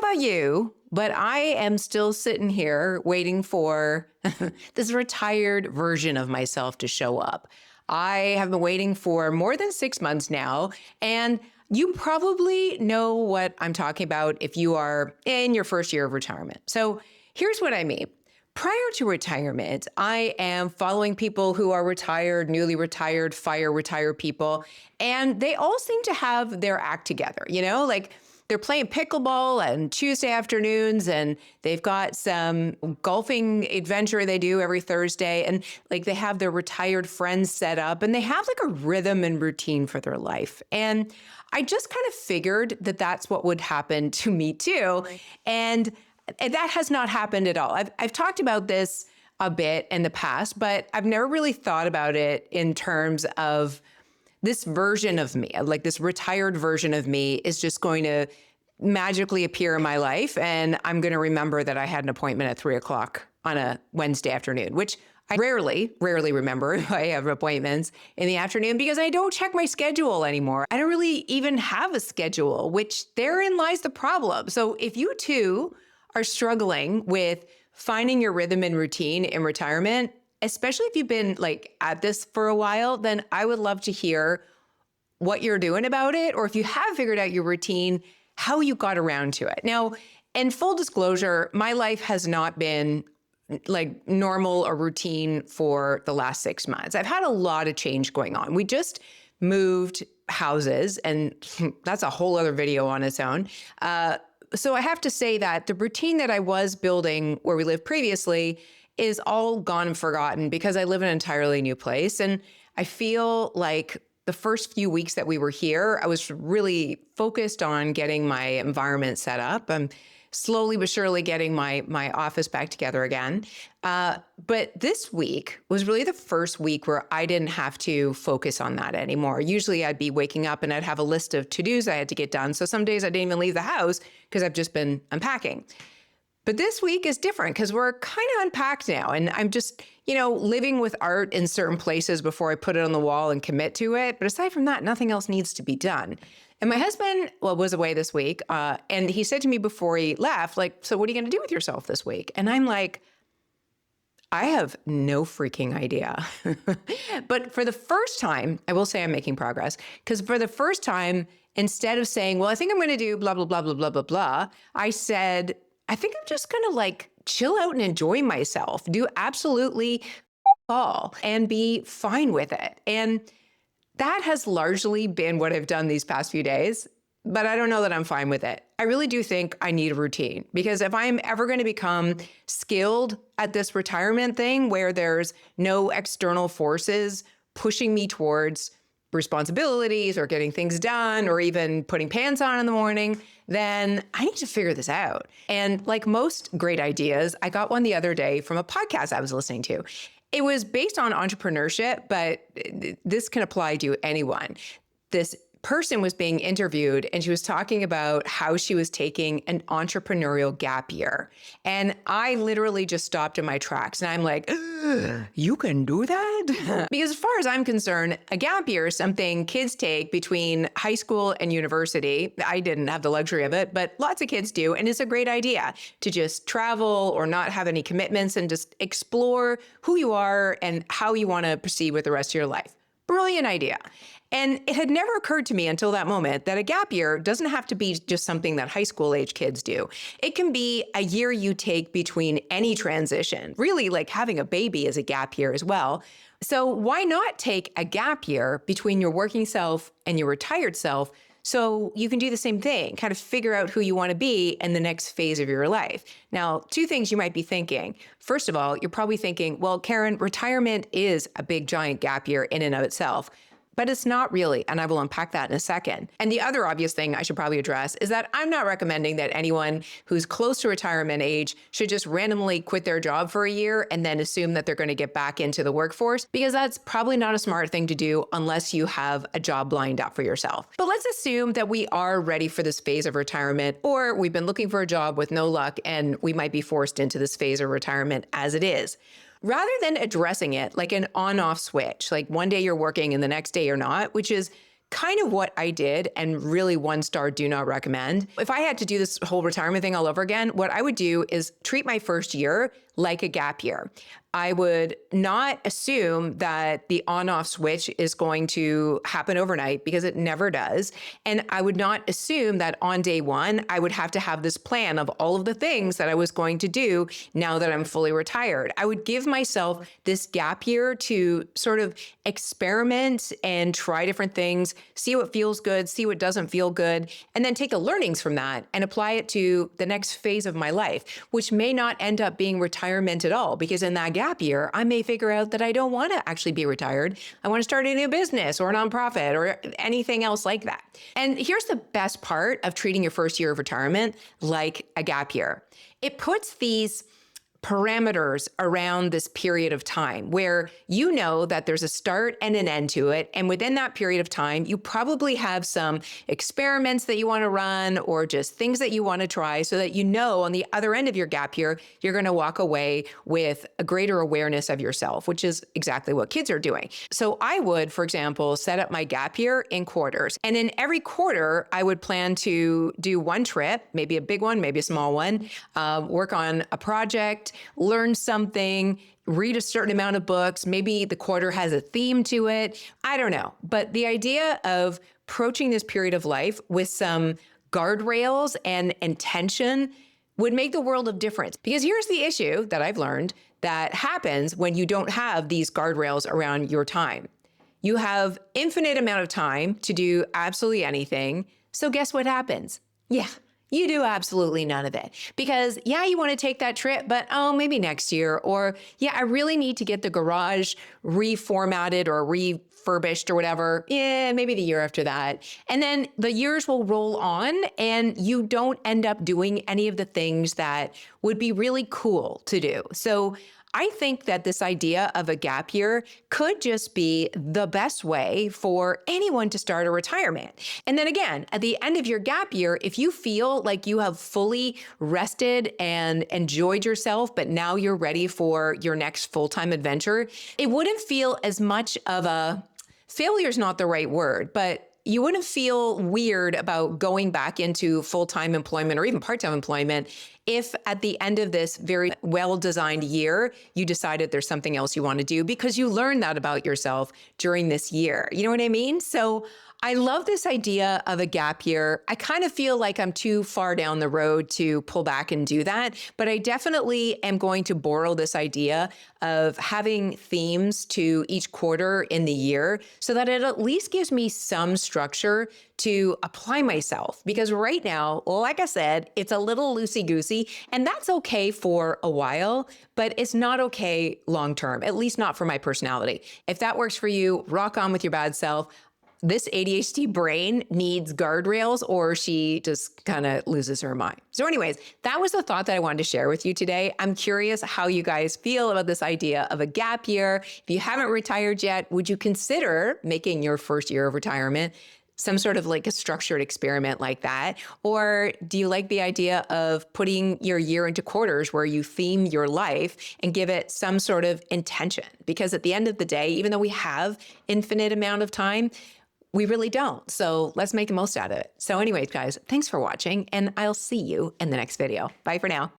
about you, but I am still sitting here waiting for this retired version of myself to show up. I have been waiting for more than 6 months now, and you probably know what I'm talking about if you are in your first year of retirement. So here's what I mean. Prior to retirement, I am following people who are retired, newly retired, fire retired people, and they all seem to have their act together, like they're playing pickleball on Tuesday afternoons, and they've got some golfing adventure they do every Thursday, and like they have their retired friends set up, and they have like a rhythm and routine for their life. And I just kind of figured that that's what would happen to me too. And that has not happened at all. I've talked about this a bit in the past, but I've never really thought about it in terms of this version of me, like this retired version of me is just going to magically appear in my life. And I'm going to remember that I had an appointment at 3 o'clock on a Wednesday afternoon, which I rarely remember if I have appointments in the afternoon because I don't check my schedule anymore. I don't really even have a schedule, which therein lies the problem. So if you too are struggling with finding your rhythm and routine in retirement, especially if you've been like at this for a while, then I would love to hear what you're doing about it. Or if you have figured out your routine, how you got around to it. Now, in full disclosure, my life has not been like normal or routine for the last 6 months. I've had a lot of change going on. We just moved houses, and that's a whole other video on its own. So I have to say that the routine that I was building where we lived previously is all gone and forgotten because I live in an entirely new place. And I feel like the first few weeks that we were here, I was really focused on getting my environment set up. I'm slowly but surely getting my office back together again. But this week was really the first week where I didn't have to focus on that anymore. Usually I'd be waking up and I'd have a list of to-dos I had to get done. So some days I didn't even leave the house because I've just been unpacking. But this week is different because we're kind of unpacked now. And I'm just, living with art in certain places before I put it on the wall and commit to it. But aside from that, nothing else needs to be done. And my husband, was away this week. And he said to me before he left, like, so what are you going to do with yourself this week? And I'm like, I have no freaking idea. But for the first time, I will say I'm making progress because for the first time, instead of saying, well, I think I'm going to do blah, blah, blah, blah, blah, blah, blah, I said, I think I'm just going to like chill out and enjoy myself, do absolutely all and be fine with it. And that has largely been what I've done these past few days, but I don't know that I'm fine with it. I really do think I need a routine because if I'm ever going to become skilled at this retirement thing where there's no external forces pushing me towards responsibilities or getting things done or even putting pants on in the morning, then I need to figure this out. And like most great ideas, I got one the other day from a podcast I was listening to. It was based on entrepreneurship, but this can apply to anyone. This person was being interviewed and she was talking about how she was taking an entrepreneurial gap year. And I literally just stopped in my tracks and I'm like, you can do that? Because as far as I'm concerned, a gap year is something kids take between high school and university. I didn't have the luxury of it, but lots of kids do. And it's a great idea to just travel or not have any commitments and just explore who you are and how you want to proceed with the rest of your life. Brilliant idea. And it had never occurred to me until that moment that a gap year doesn't have to be just something that high school age kids do. It can be a year you take between any transition. Really, like having a baby is a gap year as well. So why not take a gap year between your working self and your retired self so you can do the same thing, kind of figure out who you want to be in the next phase of your life. Now, two things you might be thinking. First of all, you're probably thinking, well, Karen, retirement is a big giant gap year in and of itself. But it's not really, and I will unpack that in a second. And the other obvious thing I should probably address is that I'm not recommending that anyone who's close to retirement age should just randomly quit their job for a year and then assume that they're going to get back into the workforce, because that's probably not a smart thing to do unless you have a job lined up for yourself. But let's assume that we are ready for this phase of retirement, or we've been looking for a job with no luck and we might be forced into this phase of retirement as it is. Rather than addressing it like an on-off switch, like one day you're working and the next day you're not, which is kind of what I did, and really 1-star do not recommend. If I had to do this whole retirement thing all over again, what I would do is treat my first year like a gap year. I would not assume that the on-off switch is going to happen overnight, because it never does. And I would not assume that on day one, I would have to have this plan of all of the things that I was going to do now that I'm fully retired. I would give myself this gap year to sort of experiment and try different things, see what feels good, see what doesn't feel good, and then take the learnings from that and apply it to the next phase of my life, which may not end up being retirement at all, because in that gap year, I may figure out that I don't want to actually be retired. I want to start a new business or a nonprofit or anything else like that. And here's the best part of treating your first year of retirement like a gap year. It puts these parameters around this period of time where you know that there's a start and an end to it. And within that period of time, you probably have some experiments that you want to run or just things that you want to try, so that you know on the other end of your gap year, you're going to walk away with a greater awareness of yourself, which is exactly what kids are doing. So I would, for example, set up my gap year in quarters. And in every quarter, I would plan to do one trip, maybe a big one, maybe a small one, work on a project, learn something, read a certain amount of books. Maybe the quarter has a theme to it. I don't know. But the idea of approaching this period of life with some guardrails and intention would make the world of difference. Because here's the issue that I've learned that happens when you don't have these guardrails around your time. You have infinite amount of time to do absolutely anything. So guess what happens? Yeah, you do absolutely none of it, because yeah, you want to take that trip, but oh, maybe next year. Or yeah, I really need to get the garage reformatted or refurbished or whatever. Yeah, maybe the year after that. And then the years will roll on and you don't end up doing any of the things that would be really cool to do. So I think that this idea of a gap year could just be the best way for anyone to start a retirement. And then again, at the end of your gap year, if you feel like you have fully rested and enjoyed yourself, but now you're ready for your next full-time adventure, it wouldn't feel as much of a failure is not the right word, but you wouldn't feel weird about going back into full-time employment or even part-time employment if at the end of this very well-designed year, you decided there's something else you want to do because you learned that about yourself during this year. You know what I mean? So I love this idea of a gap year. I kind of feel like I'm too far down the road to pull back and do that, but I definitely am going to borrow this idea of having themes to each quarter in the year so that it at least gives me some structure to apply myself. Because right now, like I said, it's a little loosey-goosey, and that's okay for a while, but it's not okay long-term, at least not for my personality. If that works for you, rock on with your bad self. This ADHD brain needs guardrails or she just kind of loses her mind. So anyways, that was the thought that I wanted to share with you today. I'm curious how you guys feel about this idea of a gap year. If you haven't retired yet, would you consider making your first year of retirement some sort of like a structured experiment like that? Or do you like the idea of putting your year into quarters where you theme your life and give it some sort of intention? Because at the end of the day, even though we have infinite amount of time, we really don't. So let's make the most out of it. So anyways, guys, thanks for watching, and I'll see you in the next video. Bye for now.